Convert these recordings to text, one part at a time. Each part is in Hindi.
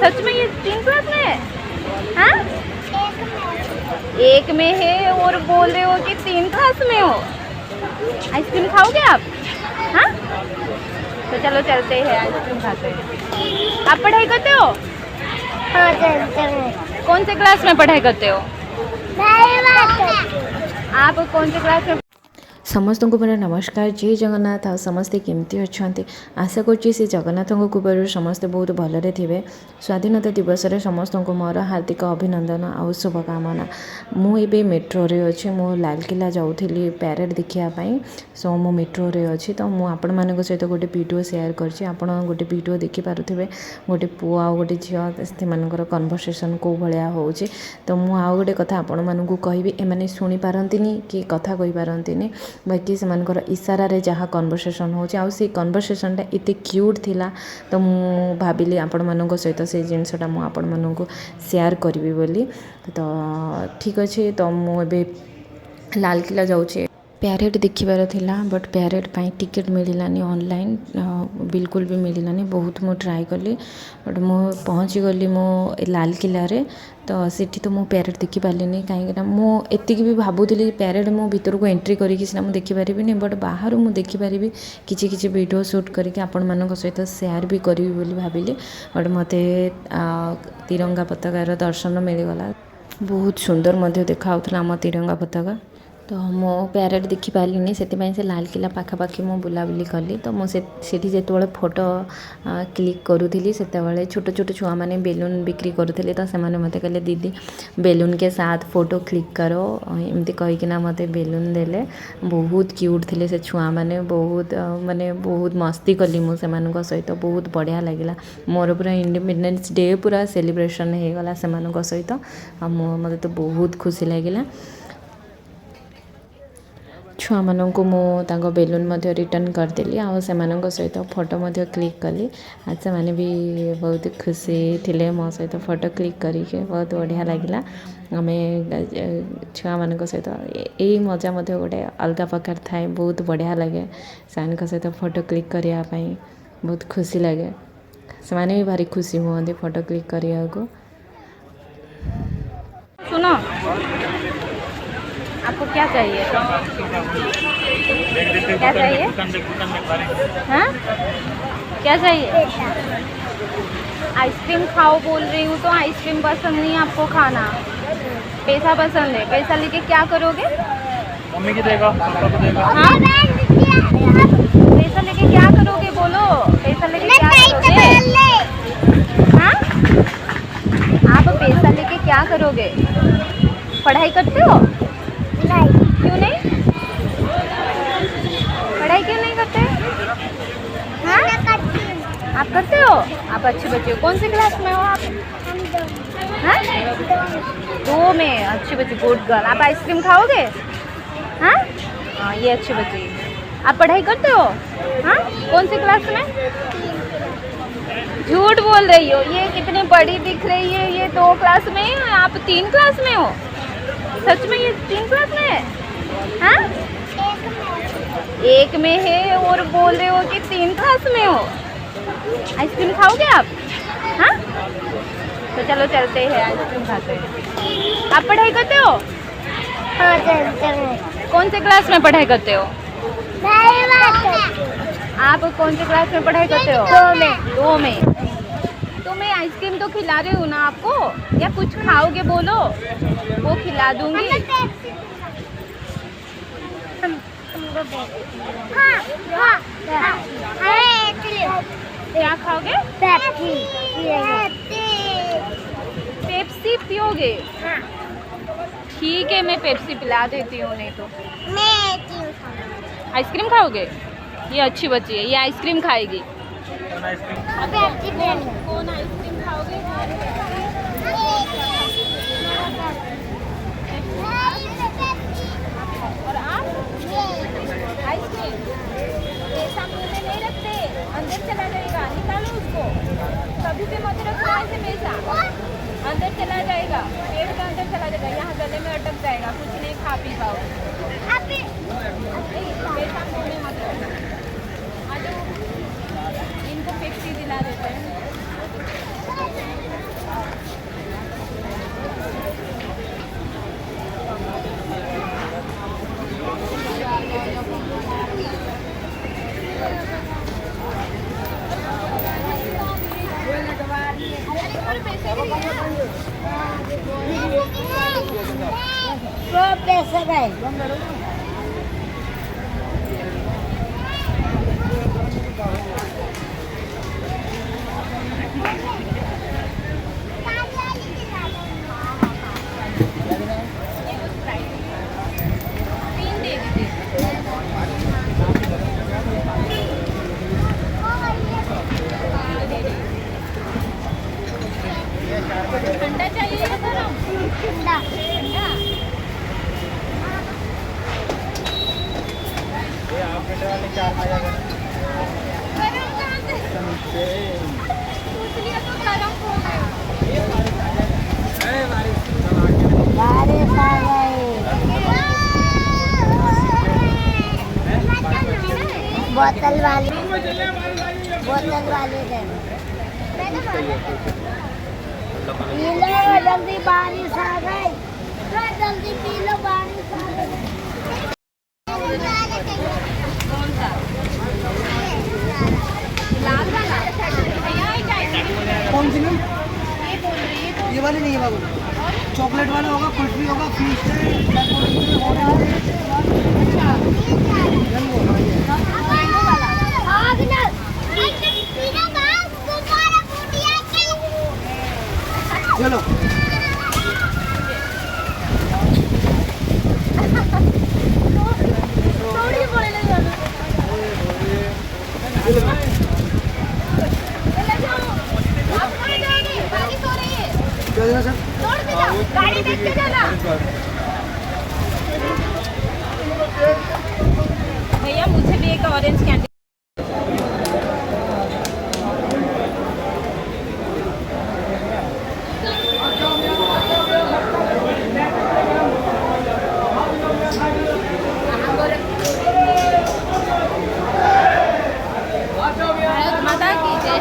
सच में ये 3 क्लास में है? हाँ, एक में है और बोल रहे हो कि 3 क्लास में हो। आइसक्रीम खाओगे आप? हाँ, तो चलो चलते हैं, आइसक्रीम खाते हैं। आप पढ़ाई करते हो? हाँ चलते हैं। कौन से क्लास में पढ़ाई करते हो? आप कौन से क्लास में? समस्त को मेरा नमस्कार। जय जगन्नाथ। आ समस्ते केमती अच्छा? आशा करुँच से जगन्नाथ कृपार समस्ते बहुत भलरे थे। स्वाधीनता दिवस रे समस्त को मोर हार्दिक अभिनंदन आ शुभकामना। मुझे मेट्रो रे अच्छी, मु लालकिला जाऊँगी प्यारेड देखापी। सो मु मेट्रो रे अच्छी, तो मुझे आपण मान सहित गोटे वीडियो सेयार करछि। आपण गोटे वीडियो देखिपे गोटे पुओ आ गोटे झील से कन्वर्सेशन कौ भाया हो। तो मुझे आउ गोटे कथा आपण मानू कहबी, एमाने शुणी पारंतिनी कि कथा कहि पारंतिनी, बाकी से इशारे जहाँ कन्वर्सेशन हो कन्वर्सेशनटा एत क्यूट थिला। तो मु भाविली आपण मानक सहित से जिनसटा मु आपण मानक शेयर करी बोली। तो ठीक अच्छे, तो मुझे लालकिला जाऊँचे प्यारेड देखिबार थिला, but प्यारेड pi ticket Milani online, बिल्कुल भी मिलानी। बहुत मु ट्राए कली, बट मु पहुँची गली मो लालकिला रे। तो सेठी तो मु प्यारेड देखी पार्लिनी, कहीं मु एतिक भी भावुली प्यारेड मु भीतर को एंट्री करके सीना मु देखिपारि, बट बाहर मु देखिपारि किछि वीडियो शूट करके आपण मानक सहित शेयर भी करी बोली भाविली। बट मते तिरंगा पताकार दर्शन मिलगला। बहुत सुंदर मध्य देखा आम तिरंगा पताका। तो मो प्यारेड देखी पार्लिनी, से लालकिला पाखापाखि मु बुलाबुली कली। तो मुझे जो फोटो क्लिक करूली से छोट छोट छुआ मैंने बेलून बिक्री करुले। तो से मत कहले दीदी बेलून के साथ फोटो क्लिक करो, एमती कहीकिना मत बेलून देले। बहुत क्यूट थे से छुआ मैंने, बहुत माने बहुत मस्ती कली मुझे सहित। बहुत बढ़िया लगिला, मोर पूरा इंडिपेंडेंस डे पूरा सेलिब्रेशन हो गला से सहित। मत तो बहुत खुशी लगिला। छुआ मानू मु बेलून रिटर्न करदेली, आ से सहित फोटो क्लिक कली। आज से मैंने भी बहुत खुशी थे मो सहित फोटो क्लिक करके, बहुत बढ़िया लगिला। आम छुआ मान सहित यही मजा गोटे अलग प्रकार थाए, बहुत बढ़िया लगे से सहित फोटो क्लिक करने, बहुत खुशी लगे। से मैंने भी भारी खुशी हुआ फोटो क्लिक करने को। सुनो, आपको क्या चाहिए? क्या चाहिए? हाँ, क्या चाहिए? आइसक्रीम खाओ बोल रही हूँ, तो आइसक्रीम पसंद नहीं आपको खाना, पैसा पसंद है। पैसा लेके क्या करोगे? मम्मी की देगा, पापा को देगा। हाँ? पैसा लेके क्या करोगे बोलो? पैसा लेके क्या करोगे? हाँ, आप पैसा लेके क्या करोगे? पढ़ाई करते हो? नहीं। क्यों नहीं? पढ़ाई क्यों नहीं करते? हाँ? आप करते हो? आप अच्छे बच्चे हो। कौन से क्लास में हो आप? हाँ? 2 में। अच्छे बच्चे, गुड गर्ल। आप आइसक्रीम खाओगे? हाँ, हाँ, ये अच्छे बच्चे। आप पढ़ाई करते हो? हाँ, कौन से क्लास में? झूठ बोल रही हो, ये कितनी बड़ी दिख रही है। ये 2 क्लास में है, आप 3 क्लास में हो। सच में ये 3 क्लास में है? हाँ, एक में है और बोल रहे हो कि 3 क्लास में हो। आइसक्रीम खाओगे आप? हाँ, तो चलो चलते हैं, आइसक्रीम खाते हैं। आप पढ़ाई करते हो? हाँ चलते हैं। कौन से क्लास में पढ़ाई करते हो? आप कौन से क्लास में पढ़ाई करते हो? 2 में। 2 में। तो मैं आइसक्रीम तो खिला रही हूँ ना आपको, या कुछ खाओगे बोलो, वो खिला दूंगी। क्या खाओगे? पेप्सी पियोगे? ठीक है, मैं पेप्सी पिला देती हूँ, नहीं तो आइसक्रीम खाओगे? ये अच्छी बच्ची है, ये आइसक्रीम खाएगी। कौन आइसक्रीम खाओगे? और आप? आइसक्रीम पैसा मुंह में नहीं रखते, अंदर चला जाएगा, निकालो उसको। कभी भी मत रखो ऐसे पैसा, अंदर चला जाएगा, पेट के अंदर चला जाएगा, यहाँ गले में अटक जाएगा, कुछ नहीं खा पी पाओगे। पैसा मुंह में मत रखो। आ जाओ, इनको पेप्सी दिला देते हैं। वो पैसे गए ठंडा चाहिए या गरम? ठंडा ठंडा। गरम कहाँ से? पूछ लिया तो गरम बोल रहे हो। बारिश आ गई बोतल वाली दे पी लो जल्दी बारिश आ गई जल्दी पी लो बारिश आ गई कौन सा? लाल वाला? भैया ये क्या? कौन सी मैम? ये बोल रही है ये वाली नहीं है बाबू, चॉकलेट वाला होगा, कुल्फी होगा, फ्रीज मैंगो वाला। चलो थोड़ी बोले ले जाना। ले जाओ। आप कहाँ जाओगे? बारिश हो रही है। क्या देना सर? छोड़ के जाओ, गाड़ी देख के जाना। भैया मुझे भी एक ऑरेंज कैंडी। भारत माता की जय।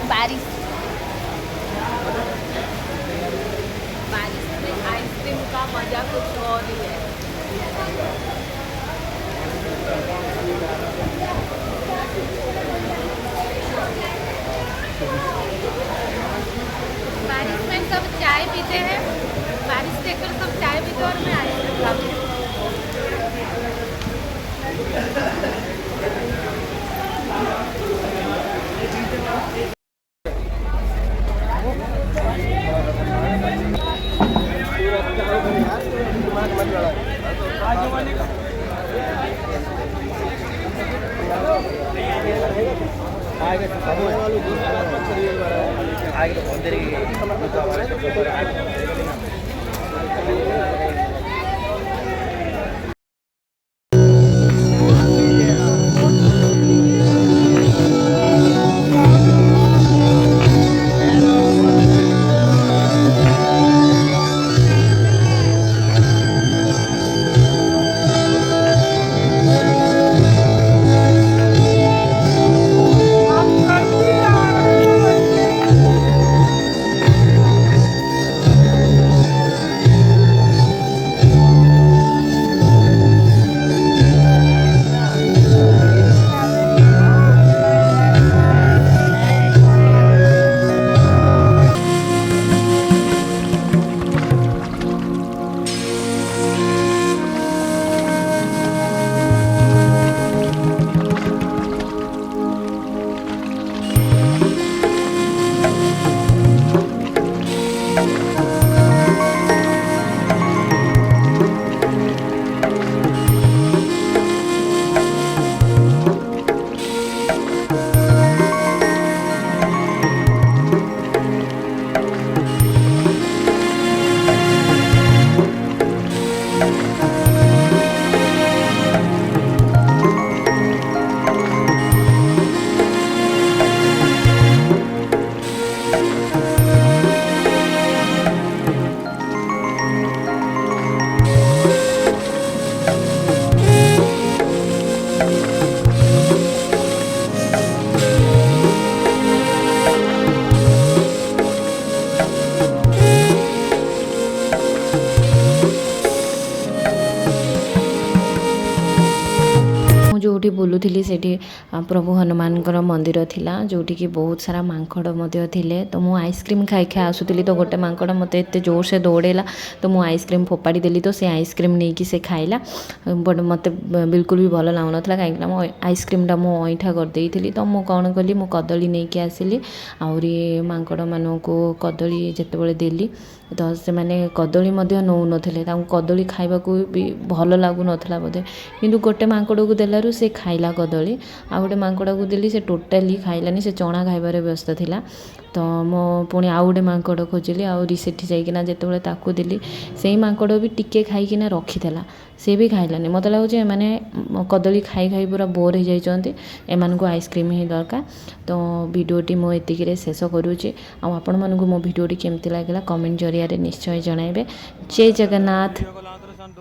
बारिश बारिश में आइसक्रीम का मजा कुछ और ही है। बारिश में सब चाय पीते हैं, बारिश देखकर सब चाय पीते हैं और मैं आइसक्रीम खाती हूँ। आगे तो बहुत देरी बुलूली से प्रभु हनुमान मंदिर थिला जोटिकी बहुत सारा मांकड़ मध्य थिले तो मु आइसक्रीम खाई खाई आसुली तो गोटे मांकड़ मते एते जोर से दौड़ेला तो मु आइसक्रीम फोपाड़ी देली तो से आइसक्रीम नहीं कि से खाइला बट मते बिल्कुल भी भल लागुन कहीं मो आइसक्रीमटा मु अईठा करदेली तो मु कौन कली मु कदली नहीं कि आसिली आहरी मांकड़ मानक कदली जितेबाला देली तो से मैंने कदली नौ नथिले कदली खाइबा भी भल लगुन बोधे किंतु गोटे मांकड़ को देलु से खाइला कदली आ गोटे मांकड़ को देली से टोटाली खाइलानी से चना खाइबार व्यस्त थिला तो मो पुणी आउ गोटे मांकड़ खोजिली आउरी सेठी जाइकिना जेतेबेले ताकू देली से मांकड़ भी टिके खाइकिना रखीदेला सी भी खाइलानी मत लगुच मैंने कदली खाई खाई पूरा बोर हो जाइए एमान को आइसक्रीम ही दरकार तो वीडियोटी मो एतिकी शेष करुँचे आपण मानक मो वीडियोटी केमती लगे कमेंट जरिया निश्चय जनइबे। जय जगन्नाथ।